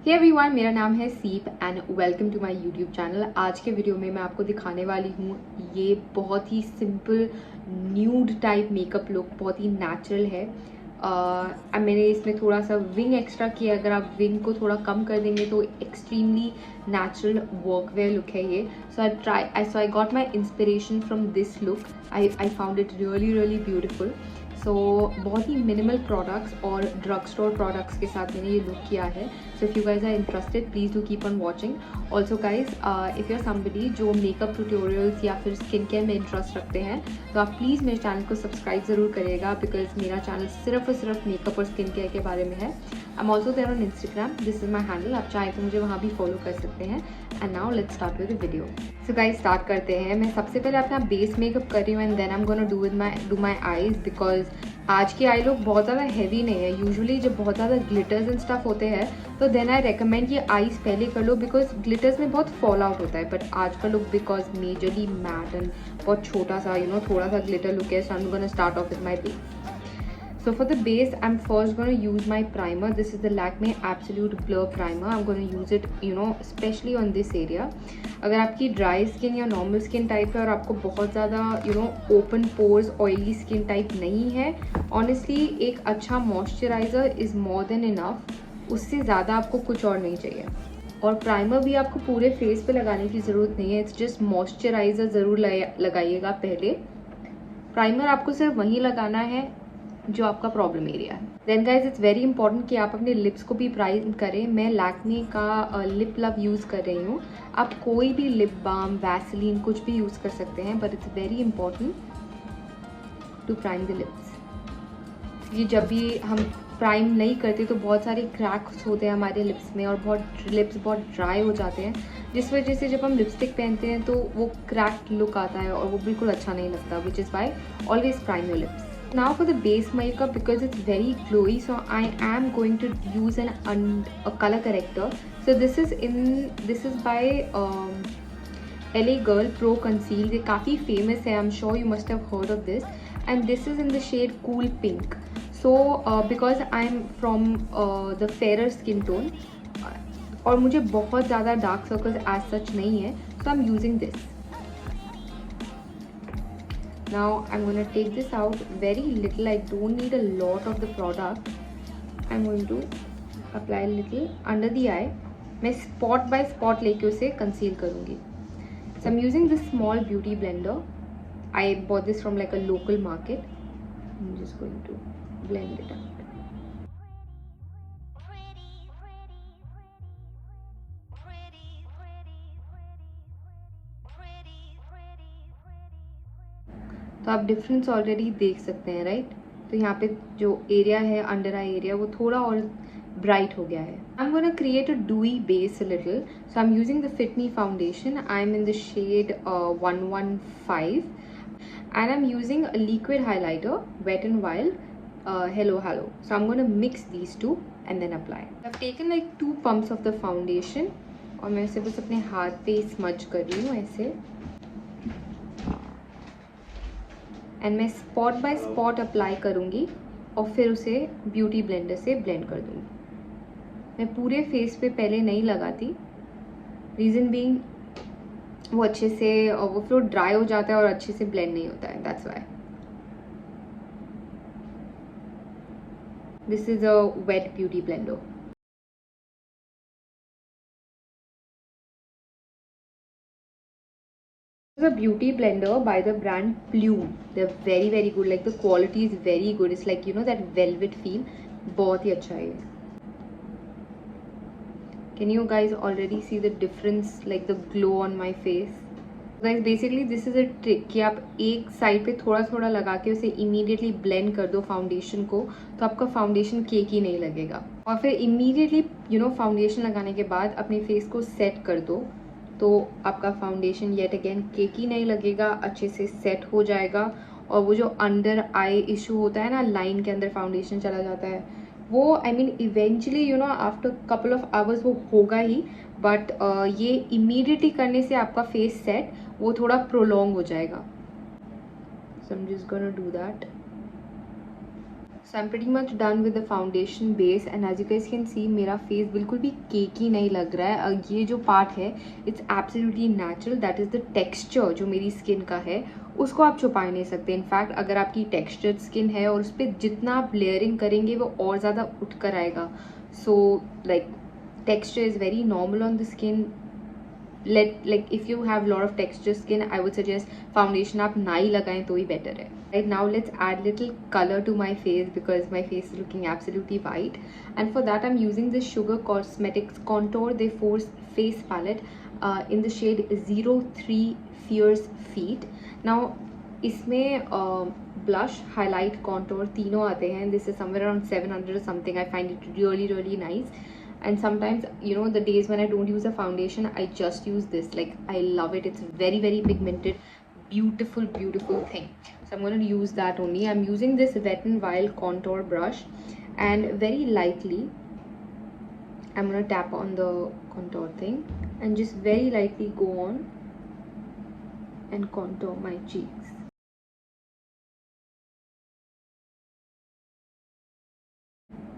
Hey everyone, मेरा नाम है सीप and welcome to my YouTube channel. आज के वीडियो में मैं आपको दिखाने वाली हूँ ये बहुत ही simple nude type makeup look, बहुत ही नेचुरल है। मैंने इसमें थोड़ा सा विंग एक्स्ट्रा किया। अगर आप विंग को थोड़ा कम कर देंगे तो एक्सट्रीमली नेचुरल वर्कवेयर लुक है ये। So I got my inspiration from this look. I found it really beautiful. So बहुत ही मिनिमल प्रोडक्ट्स और ड्रग स्टोर प्रोडक्ट्स के साथ मैंने ये लुक किया है। So if you guys are interested, please do keep on watching. Also guys, if you are somebody जो मेकअप ट्यूटोरियल्स या फिर स्किन केयर में इंटरेस्ट रखते हैं तो आप प्लीज़ मेरे चैनल को सब्सक्राइब ज़रूर करिएगा, बिकॉज मेरा चैनल सिर्फ और सिर्फ मेकअप और स्किन केयर के बारे में है। I am also there on Instagram, this is my handle. आप चाहें तो मुझे वहाँ भी फॉलो कर सकते हैं। And now let's start with the video. So guys, start करते हैं। मैं सबसे पहले अपना बेस मेकअप कर रही हूँ and then I am gonna do my eyes, because आज की आई लुक बहुत ज़्यादा हैवी नहीं है। यूजुअली जब बहुत ज़्यादा ग्लिटर्स एंड स्टफ होते हैं तो देन आई रेकमेंड कि आईज पहले कर लो, बिकॉज ग्लिटर्स में बहुत फॉल आउट होता है। बट आज का look because majorly matte and बहुत छोटा सा थोड़ा सा ग्लिटर लुक है, so I am gonna start off with my base. So for the base, I'm first going to use my primer. This is the Lakme Absolute Blur Primer. I'm going to use it, especially on this area. अगर आपकी dry skin या normal skin type है और आपको बहुत ज़्यादा open pores oily skin type नहीं है, ऑनेस्टली एक अच्छा moisturiser is more than enough. उससे ज़्यादा आपको कुछ और नहीं चाहिए। और प्राइमर भी आपको पूरे फेस पे लगाने की ज़रूरत नहीं है। इट्स जस्ट मॉइस्चराइज़र ज़रूर लगाइएगा पहले। प्राइमर आपको सिर्फ वहीं लगाना है जो आपका प्रॉब्लम एरिया है। Then guys, it's very important कि आप अपने लिप्स को भी प्राइम करें। मैं लैक्मे का लिप लव यूज़ कर रही हूँ। आप कोई भी लिप बाम, वैसलीन कुछ भी यूज़ कर सकते हैं, but it's very important to prime the lips. ये जब भी हम प्राइम नहीं करते तो बहुत सारे क्रैक्स होते हैं हमारे लिप्स में और लिप्स बहुत ड्राई हो जाते हैं, जिस वजह से जब हम लिपस्टिक पहनते हैं तो वो क्रैक्ड लुक आता है और वो बिल्कुल अच्छा नहीं लगता, which is why always prime your lips. Now for the base makeup, because it's very glowy, so I am going to use a color corrector. So this is by LA Girl Pro Conceal. ये काफ़ी famous है, I'm sure you must have heard of this. And this is in the shade Cool Pink. So because I'm from the fairer skin tone, और मुझे बहुत ज़्यादा dark circles as such नहीं है, so I'm using this. Now I'm going to take this out very little. I don't need a lot of the product. I'm going to apply a little under the eye. मैं spot by spot लेके उसे conceal करूँगी. So I'm using this small beauty blender. I bought this from like a local market. I'm just going to blend it out. तो आप difference already देख सकते हैं, right? तो यहाँ पे जो एरिया है अंडर आई एरिया वो थोड़ा और ब्राइट हो गया है. I am gonna create a dewy base little, so I am using the Fit Me foundation. I am in the shade 115 and I'm using a liquid highlighter, Wet n Wild Hello. So I'm going to mix these two and then apply. I've taken like 2 pumps of the foundation और मैं इसे बस अपने हाथ पे smudge कर रही हूँ ऐसे. एंड मैं स्पॉट बाय स्पॉट अप्लाई करूँगी और फिर उसे ब्यूटी ब्लेंडर से ब्लेंड कर दूँगी. मैं पूरे फेस पे पहले नहीं लगाती, रीज़न बीइंग वो अच्छे से वो फिर ड्राई हो जाता है और अच्छे से ब्लेंड नहीं होता है. That's why this is a wait beauty blender. This is a beauty blender by the brand Plume. They're very good. Like the quality is very good. It's like that velvet feel. बहुत ही अच्छा है ये. Can you guys already see the difference, like the glow on my face? Guys, basically this is a trick कि आप एक side पे थोड़ा थोड़ा लगा के उसे इमीडिएटली ब्लेंड कर दो फाउंडेशन को, तो आपका फाउंडेशन केकी नहीं लगेगा. और फिर इमीडिएटली फाउंडेशन लगाने के बाद अपने फेस को सेट कर दो, तो आपका फाउंडेशन येट अगेन केकी नहीं लगेगा, अच्छे से सेट हो जाएगा. और वो जो अंडर आई इशू होता है ना, लाइन के अंदर फाउंडेशन चला जाता है, वो I mean eventually after couple of hours वो होगा ही, बट ये इमीडिएटली करने से आपका फेस सेट वो थोड़ा प्रोलॉन्ग हो जाएगा. So I am just gonna do that. So I am pretty much done with the foundation base and as you guys can see मेरा फेस बिल्कुल भी केकी नहीं लग रहा है. ये जो पार्ट है it's absolutely natural. That is the texture जो मेरी स्किन का है, उसको आप छुपा नहीं सकते. इनफैक्ट अगर आपकी टेक्सचर्ड स्किन है और उस पर जितना आप लेयरिंग करेंगे वो और ज़्यादा उठ कर आएगा. So like texture is very normal on the skin. like if you have lot of texture skin, I would suggest foundation आप ना ही लगाएं तो ही better है. Right now let's add little color to my face because my face is looking absolutely white, and for that I'm using this Sugar Cosmetics Contour de Force face palette in the shade 03 Fierce Feet. Now इसमें blush, highlight, contour तीनों आते हैं. This is somewhere around 700 or something. I find it really nice. And sometimes, you know, the days when I don't use a foundation, I just use this. Like, I love it. It's very pigmented, beautiful thing. So I'm going to use that only. I'm using this Wet n Wild contour brush, and very lightly I'm going to tap on the contour thing and just very lightly go on and contour my cheeks.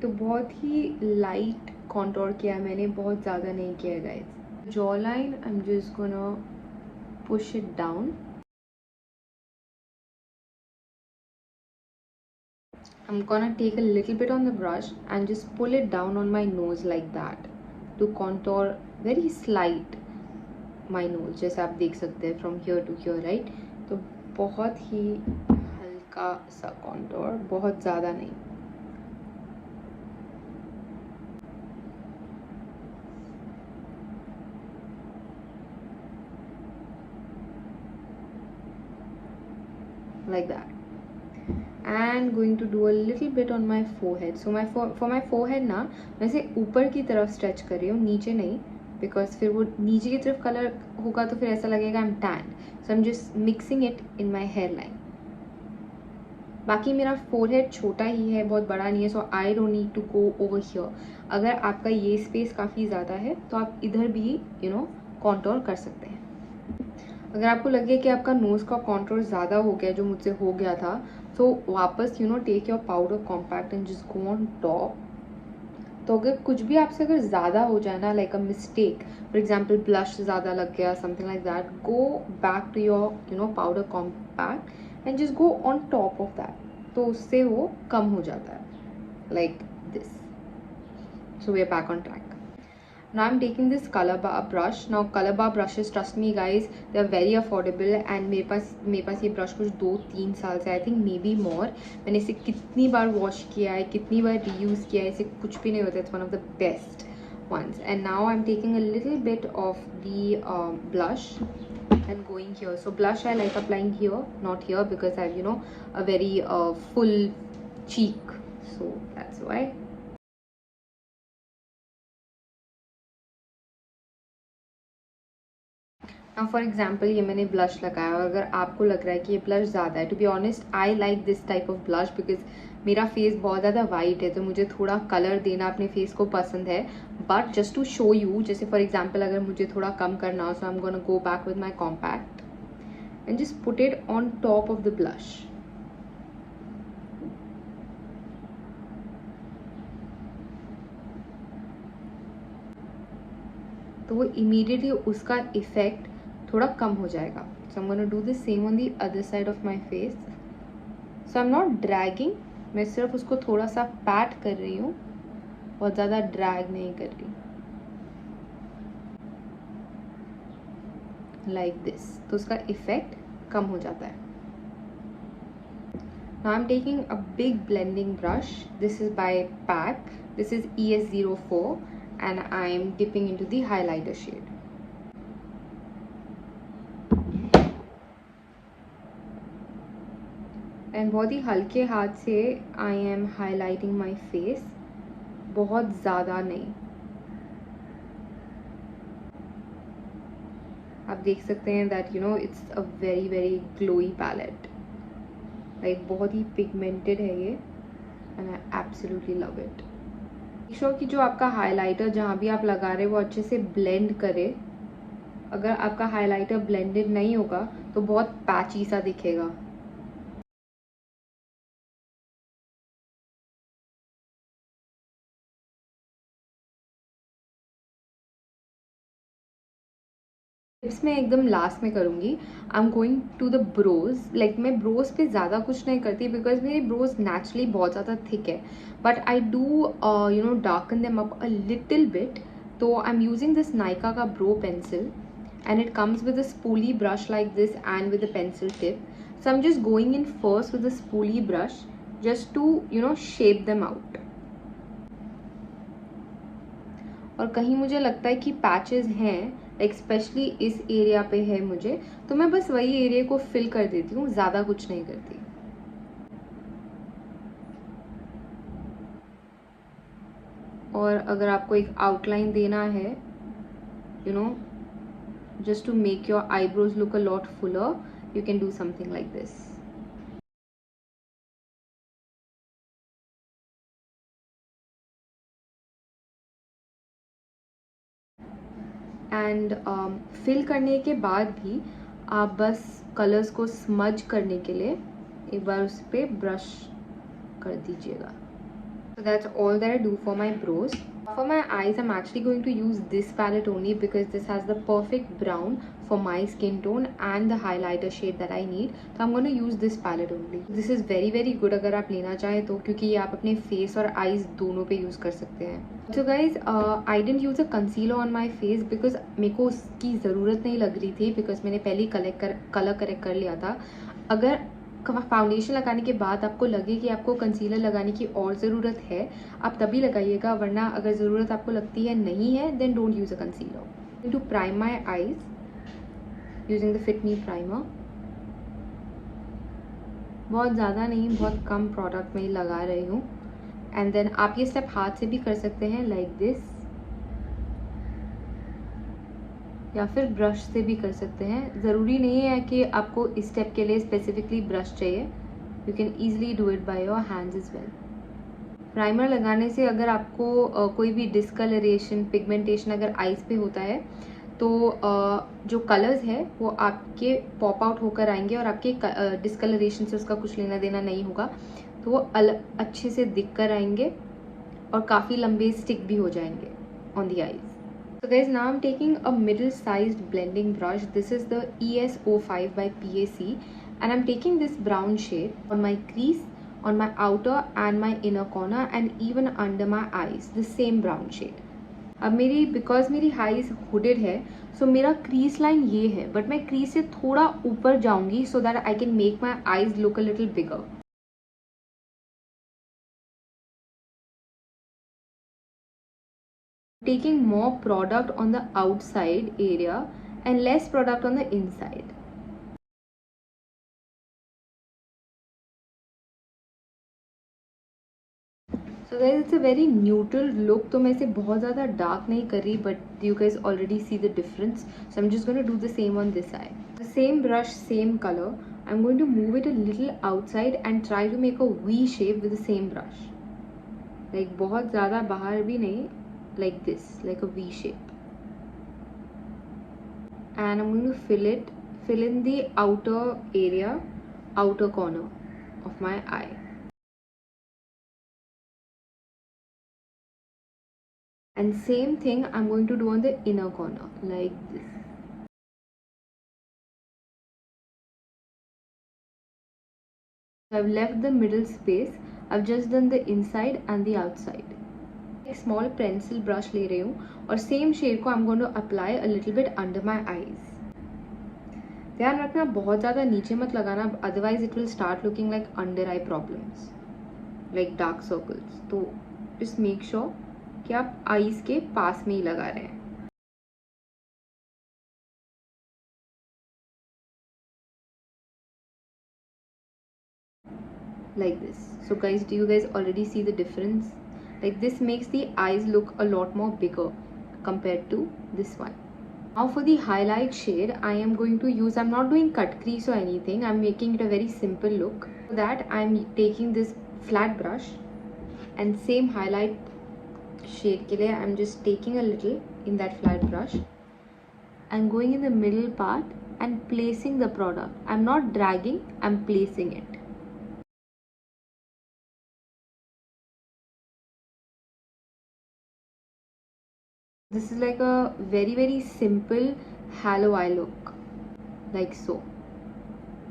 तो बहुत ही light contour किया मैंने, बहुत ज़्यादा नहीं किया guys. Jaw line I am just gonna push it down. I'm gonna take a little bit on the brush and just pull it down on my nose like that to contour very slight my nose. जैसे आप देख सकते हैं from here to here, right? तो बहुत ही हल्का सा contour, बहुत ज़्यादा नहीं. Like that. And going to do a little bit on my forehead. So for my forehead ना मैं इसे ऊपर की तरफ स्ट्रेच कर रही हूँ, नीचे नहीं, बिकॉज फिर वो नीचे की तरफ कलर होगा तो फिर ऐसा लगेगा I am tan. So I am just mixing it in my hairline. बाकी मेरा फोरहेड छोटा ही है, बहुत बड़ा नहीं है, so I don't need to go over here. अगर आपका ये स्पेस काफ़ी ज़्यादा है तो आप इधर भी कॉन्टोर कर सकते हैं. अगर आपको लगे कि आपका नोज़ का कॉन्टोर ज़्यादा हो गया, जो मुझसे हो गया था, तो वापस take your powder compact and just go on top. तो अगर कुछ भी आपसे अगर ज़्यादा हो जाए ना, like a mistake, for example blush ज़्यादा लग गया, something like that, go back to your powder compact and just go on top of that. तो उससे वो कम हो जाता है, like this. So we are back on track. Now I'm taking this Color Bar brush. Now Color Bar brushes, trust me guys, they are very affordable. And मेरे पास ये brush कुछ 2-3 साल से, I think may be more. मैंने इसे कितनी बार wash किया है, कितनी बार रीयूज़ किया है, इसे कुछ भी नहीं होता. It's one of the best ones. And now I'm taking a little bit of the blush and going here. So blush I like applying here, not here, because I have a very full cheek, so that's why. For example ये मैंने blush लगाया, और अगर आपको लग रहा है कि ये ब्लश ज़्यादा है, to be honest I like this type of blush because मेरा फेस बहुत ज़्यादा वाइट है, तो मुझे थोड़ा कलर देना अपने फेस को पसंद है. But just to show you, जैसे फॉर एग्जाम्पल अगर मुझे थोड़ा कम करना हो, so I am gonna go back with my compact and just put it on top of the blush. तो वो इमीडिएटली उसका इफेक्ट थोड़ा कम हो जाएगा. So I am gonna do the same on the other side of my face. So I am not dragging, मैं सिर्फ उसको थोड़ा सा पैट कर रही हूँ, बहुत ज़्यादा ड्रैग नहीं कर रही, लाइक दिस. तो उसका इफेक्ट कम हो जाता है. Now I'm taking a big blending brush. This is by PAC. This is ES04 and I'm dipping into the highlighter shade. And बहुत ही हल्के हाथ से I am highlighting my face. बहुत ज़्यादा नहीं. आप देख सकते हैं that it's a very glowy palette. Like बहुत ही पिगमेंटेड है ये, and I absolutely love it. Make sure कि जो आपका हाइलाइटर जहाँ भी आप लगा रहे हैं वो अच्छे से ब्लेंड करे. अगर आपका हाइलाइटर ब्लेंडेड नहीं होगा तो बहुत पैची सा दिखेगा. इसमें एकदम लास्ट में करूँगी। I am going to the brows. लाइक मैं ब्रोज पे ज़्यादा कुछ नहीं करती बिकॉज मेरी ब्रोज नेचुरली बहुत ज़्यादा थिक है, but I do darken them up a little bit. तो I am using this Nykaa का brow pencil and it comes with a spoolie brush like this and with a pencil tip. So I'm just going in first with the spoolie brush just to shape them out. और कहीं मुझे लगता है कि patches हैं, like specially इस area पे है मुझे, तो मैं बस वही एरिया को फिल कर देती हूँ, ज़्यादा कुछ नहीं करती। और अगर आपको एक आउटलाइन देना है, just to make your eyebrows look a lot fuller, you can do something like this. And fill करने के बाद भी आप बस कलर्स को स्मज करने के लिए एक बार उस पर ब्रश कर दीजिएगा. So that's all that I do for my brows. For my eyes, I'm actually going to use this palette only because this has the perfect brown for my skin tone and the highlighter shade that I need. So I'm going to use this palette only. This is very very good अगर आप लेना चाहें तो, क्योंकि ये आप अपने face और eyes दोनों पे use कर सकते हैं. So guys, I didn't use a concealer on my face because मेरे को उसकी ज़रूरत नहीं लग रही थी because मैंने पहले कलर करेक्ट कर लिया था. अगर फाउंडेशन लगाने के बाद आपको लगे कि आपको कंसीलर लगाने की और ज़रूरत है, आप तभी लगाइएगा, वरना अगर ज़रूरत आपको लगती है नहीं है then don't use a concealer. To prime my eyes using the Fit Me primer. बहुत ज़्यादा नहीं, बहुत कम प्रोडक्ट में लगा रही हूँ. एंड देन आप ये स्टेप हाथ से भी कर सकते हैं लाइक दिस, या फिर ब्रश से भी कर सकते हैं. ज़रूरी नहीं है कि आपको इस स्टेप के लिए स्पेसिफिकली ब्रश चाहिए. You can easily do it by your hands is well. Primer लगाने से अगर आपको कोई भी डिस्कलरेशन, पिगमेंटेशन अगर आइज पे होता है तो जो कलर्स है वो आपके पॉप आउट होकर आएंगे और आपके डिस्कलरेशन से उसका कुछ लेना देना नहीं होगा. तो वो अच्छे से दिख कर आएंगे और काफ़ी लंबे स्टिक भी हो जाएंगे on the eyes. So guys, now I'm taking a middle-sized blending brush. This is the ES05 by PAC, and I'm taking this brown shade on my crease, on my outer and my inner corner, and even under my eyes, the same brown shade. अब because मेरी eyes hooded है, सो मेरा crease line ये है, but मैं crease से थोड़ा ऊपर जाऊंगी so that I can make my eyes look a little bigger. Taking more product on the outside area and less product on the inside. So guys, it's a very neutral look. तो मैं इसे बहुत ज़्यादा dark नहीं कर रही, but you guys already see the difference. So I'm just going to do the same on this eye. The same brush, same color. I'm going to move it a little outside and try to make a V shape with the same brush. Like बहुत ज़्यादा बाहर भी नहीं, like this, like a V shape. And I'm going to fill in the outer area, outer corner of my eye. And same thing I'm going to do on the inner corner like this. I've left the middle space. I've just done the inside and the outside. एक small pencil brush ले रही हूँ और same shade को I'm going to apply a little bit under my eyes. ध्यान रखना बहुत ज़्यादा नीचे मत लगाना, otherwise it will start looking like under eye problems, like dark circles. तो just make sure कि आप eyes के पास में ही लगा रहे हैं. Like this. So guys, do you guys already see the difference? Like this makes the eyes look a lot more bigger compared to this one. Now for the highlight shade, I am going to use, I'm not doing cut crease or anything, I'm making it a very simple look. For that I'm taking this flat brush and same highlight shade ke liye I'm just taking a little in that flat brush and going in the middle part and placing the product. I'm not dragging, I'm placing it. This is like a very very simple halo eye look, like so.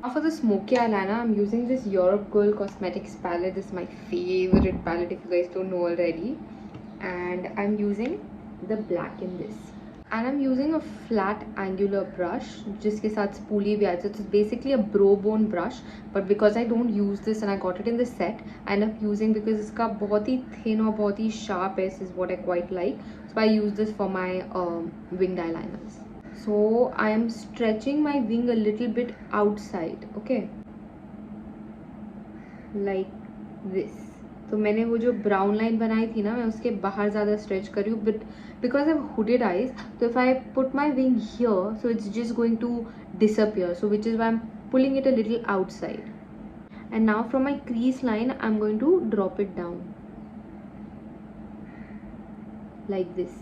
Now for the smoky eyeliner, I'm using this Europe Girl Cosmetics palette. This is my favorite palette if you guys don't know already. And I'm using the black in this. And I'm using a flat angular brush जिसके साथ spoolie भी आता है. So it's basically a bro bone brush, but because I don't use this and I got it in the set, I end up using because इसका बहुत ही thin और बहुत ही sharp है. This is what I quite like. So I use this for my winged eyeliners. So I am stretching my wing a little bit outside, okay, like this. तो मैंने वो जो brown line बनाई थी ना, मैं उसके बाहर ज़्यादा स्ट्रेच कर रही हूँ, but because I have hooded eyes, तो if I put my wing here so it's just going to disappear, so which is why I am pulling it a little outside. And now from my crease line I am going to drop it down like this.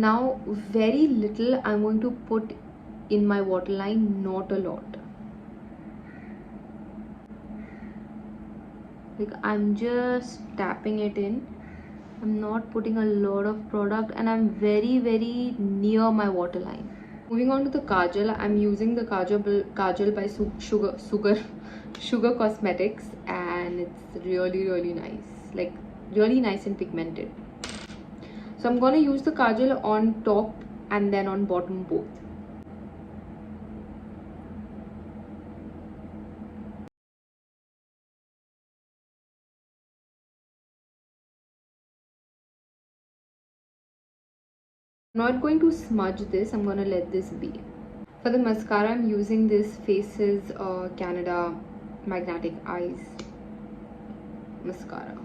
Now very little I'm going to put in my waterline, not a lot. Like I'm just tapping it in. I'm not putting a lot of product and I'm very near my waterline. Moving on to the kajal, I'm using the kajal by Sugar Cosmetics, and it's really nice, like really nice and pigmented. So I'm gonna use the kajal on top and then on bottom both. I'm not going to smudge this, I'm gonna let this be. For the mascara, I'm using this Faces Canada Magnetic Eyes mascara.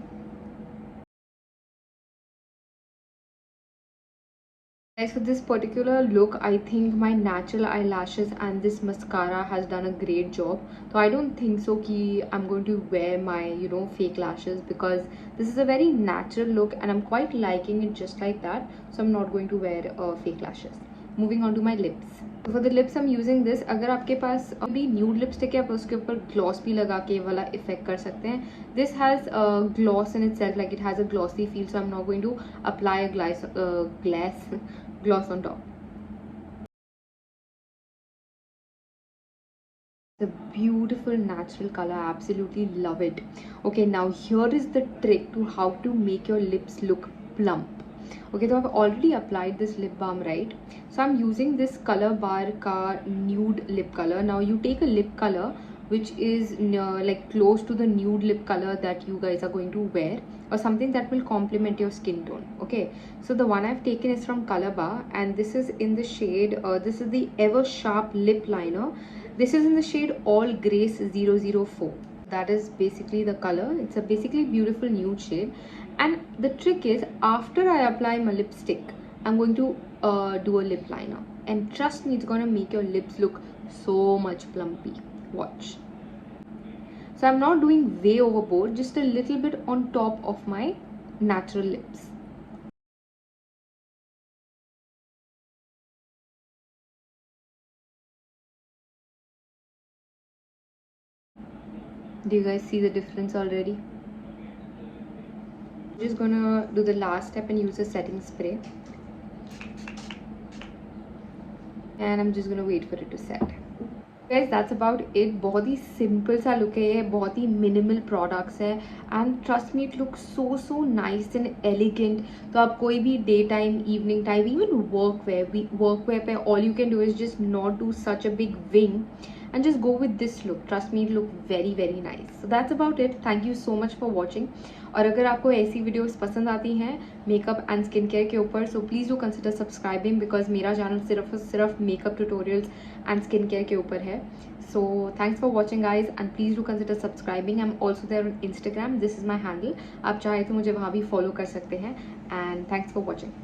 Guys, for this particular look, I think my natural eyelashes and this mascara has done a great job. So I don't think so ki I'm going to wear my, you know, fake lashes, because this is a very natural look and I'm quite liking it just like that. So I'm not going to wear fake lashes. Moving on to my lips. So for the lips, I'm using this. अगर आपके पास अभी nude lipstick है, आप उसके ऊपर gloss भी लगा के वाला इफेक्ट कर सकते हैं. This has gloss in itself, like it has a glossy feel. So I'm not going to apply a gloss on top. The beautiful natural color, I absolutely love it. Okay, now here is the trick to how to make your lips look plump. Okay, so I've already applied this lip balm, right? So I'm using this Color Bar ka nude lip color. Now you take a lip color which is like close to the nude lip color that you guys are going to wear, or something that will complement your skin tone. Okay, so the one I've taken is from Color Bar, and this is in the shade this is the Ever Sharp lip liner. This is in the shade All Grace 004. That is basically the color. It's a basically beautiful nude shade. And the trick is, after I apply my lipstick, I'm going to do a lip liner, and trust me, it's gonna make your lips look so much plumpy. Watch. So I'm not doing way overboard, just a little bit on top of my natural lips. Do you guys see the difference already? I'm just gonna do the last step and use a setting spray, and I'm just gonna wait for it to set. Guys, that's about it. बहुत ही simple सा look है ये, बहुत ही minimal products है, and trust me, it looks so nice and elegant. तो आप कोई भी day time, evening time, even workwear पे all you can do is just not do such a big wing and just go with this look. Trust me, it look very nice. So that's about it. Thank you so much for watching. और अगर आपको ऐसी videos पसंद आती हैं makeup and skin care के ऊपर, so please do consider subscribing, because मेरा चैनल सिर्फ makeup tutorials and skin care के ऊपर है. So thanks for watching guys, and please do consider subscribing. I'm also there on Instagram. This is my handle. आप चाहे तो मुझे वहाँ भी फॉलो कर सकते हैं. And thanks for watching.